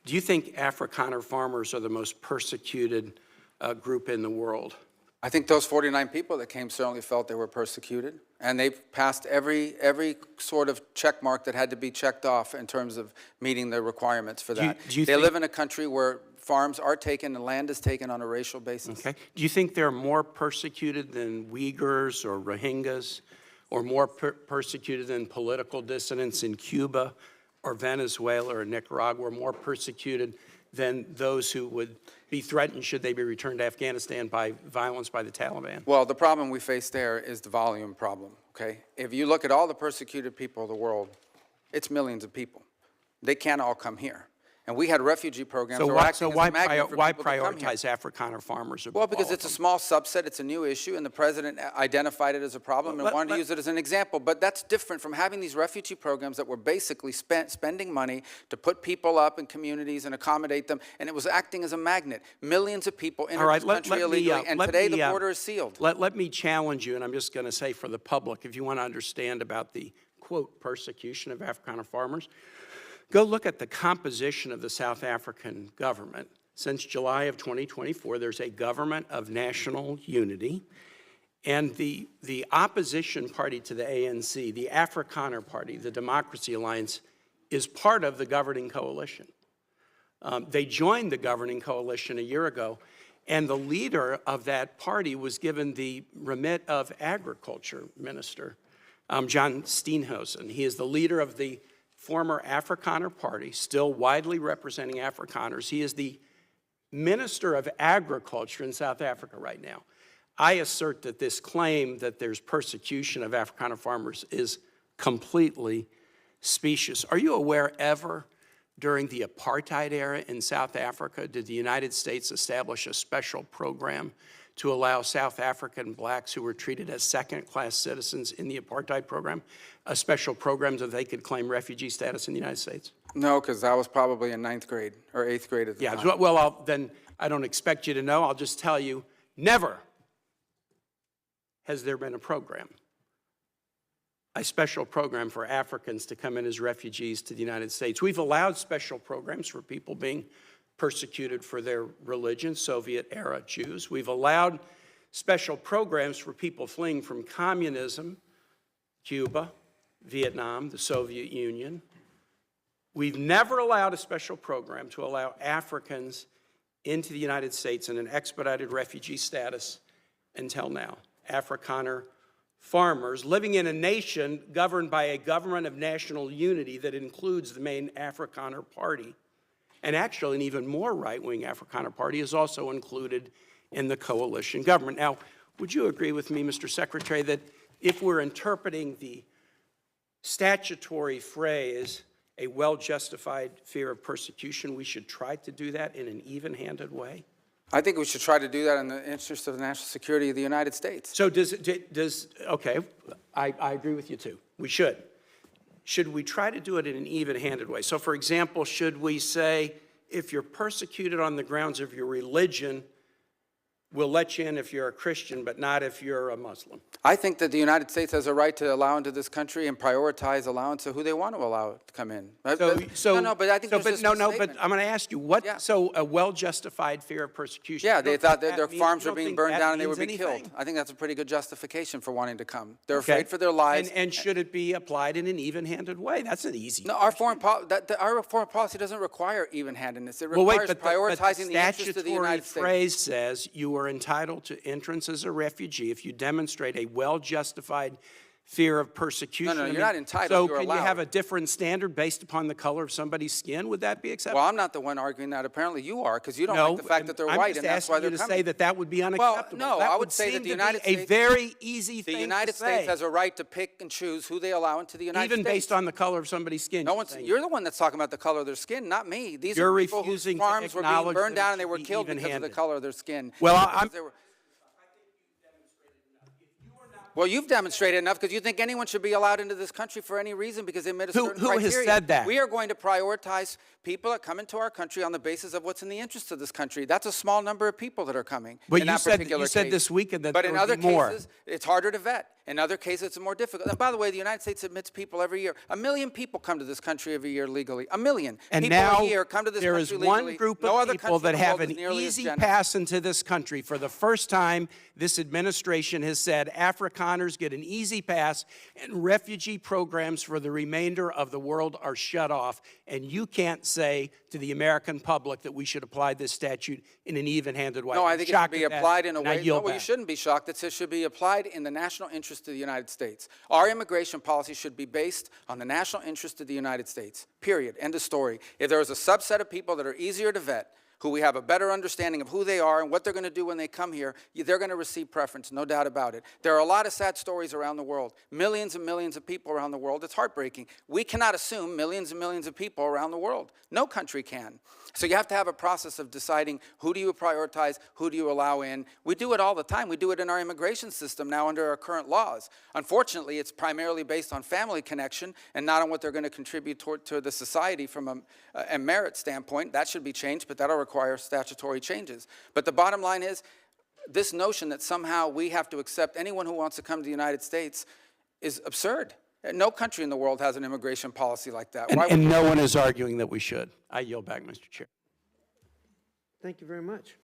Do you think Afrikaner farmers are the most persecuted group in the world? I think those 49 people that came certainly felt they were persecuted, and they passed every sort of check mark that had to be checked off in terms of meeting the requirements for that. They live in a country where farms are taken and land is taken on a racial basis. Okay. Do you think they're more persecuted than Uyghurs or Rohingyas, or more persecuted than political dissidents in Cuba or Venezuela or Nicaragua, or more persecuted than those who would be threatened should they be returned to Afghanistan by violence by the Taliban? Well, the problem we face there is the volume problem, okay? If you look at all the persecuted people of the world, it's millions of people. They can't all come here. And we had refugee programs that were acting as a magnet for people to come here. Prioritize Afrikaner farmers? Well, because it's a small subset, it's a new issue, and the president identified it as a problem and wanted to use it as an example. But that's different from having these refugee programs that were basically spending money to put people up in communities and accommodate them, and it was acting as a magnet. Millions of people entered this country illegally, and today the border is sealed. Let me challenge you, and I'm just going to say for the public, if you want to understand about the, quote, persecution of Afrikaner farmers, go look at the composition of the South African government. Since July of 2024, there's a government of national unity, and the opposition party to the ANC, the Afrikaner Party, the Democracy Alliance, is part of the governing coalition. They joined the governing coalition a year ago, and the leader of that party was given the remit of Agriculture Minister, John Steenhuisen. He is the leader of the former Afrikaner Party, still widely representing Afrikaners. He is the Minister of Agriculture in South Africa right now. I assert that this claim that there's persecution of Afrikaner farmers is completely specious. Are you aware ever during the apartheid era in South Africa did the United States establish a special program to allow South African blacks who were treated as second-class citizens in the apartheid program, a special program so they could claim refugee status in the United States? No, because I was probably in 9th grade or 8th grade at the time. Yeah, well, then I don't expect you to know. I'll just tell you, never has there been a program, a special program for Africans to come in as refugees to the United States. We've allowed special programs for people being persecuted for their religion, Soviet-era Jews. We've allowed special programs for people fleeing from communism, Cuba, Vietnam, the Soviet Union. We've never allowed a special program to allow Africans into the United States in an expedited refugee status until now. Afrikaner farmers living in a nation governed by a government of national unity that includes the main Afrikaner Party. And actually, an even more right-wing Afrikaner Party is also included in the coalition government. Now, would you agree with me, Mr. Secretary, that if we're interpreting the statutory phrase, a well-justified fear of persecution, we should try to do that in an even-handed way? I think we should try to do that in the interest of the national security of the United States. So okay, I agree with you too. We should. Should we try to do it in an even-handed way? So, for example, should we say, if you're persecuted on the grounds of your religion, we'll let you in if you're a Christian, but not if you're a Muslim? I think that the United States has a right to allow into this country and prioritize allowance of who they want to allow to come in. But I think I'm going to ask you, so a well-justified fear of persecution? Yeah, they thought that their farms were being burned down and they would be killed. I think that's a pretty good justification for wanting to come. They're afraid for their lives. And should it be applied in an even-handed way? That's an easy No, our foreign policy doesn't require even-handedness. It requires prioritizing the interests of the United States. The statutory phrase says you are entitled to entrance as a refugee if you demonstrate a well-justified fear of persecution. No, you're not entitled. So can you have a different standard based upon the color of somebody's skin? Would that be acceptable? Well, I'm not the one arguing that. Apparently you are, because you don't like the fact that they're white, and that's why they're coming. I'm just asking you to say that would be unacceptable. Well, no, I would say that the United States, a very easy thing to say. The United States has a right to pick and choose who they allow into the United States. Even based on the color of somebody's skin. You're the one that's talking about the color of their skin, not me. These are people whose farms were being burned down and they were killed because of the color of their skin. Well, you've demonstrated enough because you think anyone should be allowed into this country for any reason because they met a certain criteria. Who has said that? We are going to prioritize people that come into our country on the basis of what's in the interest of this country. That's a small number of people that are coming. But you said this weekend that there would be more. But in other cases, it's harder to vet. In other cases, it's more difficult. And by the way, the United States admits people every year. 1 million people come to this country every year legally. 1 million. And people now a year come to this there country is one legally. group No of other people country in that the have world an is nearly as easy generous. pass into this country. For the first time, this administration has said Afrikaners get an easy pass and refugee programs for the remainder of the world are shut off. And you can't say to the American public that we should apply this statute in an even-handed way. No, I I'm think it should shocked be at that, applied in a and I way. yield No, well, you back. shouldn't be shocked. It should be applied in the national interest of the United States. Our immigration policy should be based on the national interest of the United States, period. End of story. If there is a subset of people that are easier to vet, who we have a better understanding of who they are and what they're going to do when they come here, they're going to receive preference, no doubt about it. There are a lot of sad stories around the world, millions and millions of people around the world. It's heartbreaking. We cannot assume millions and millions of people around the world. No country can. So you have to have a process of deciding who do you prioritize, who do you allow in. We do it all the time. We do it in our immigration system now under our current laws. Unfortunately, it's primarily based on family connection and not on what they're going to contribute to the society from a merit standpoint. That should be changed, but that'll require statutory changes. But the bottom line is, this notion that somehow we have to accept anyone who wants to come to the United States is absurd. No country in the world has an immigration policy like that. And no one is arguing that we should. I yield back, Mr. Chair. Thank you very much.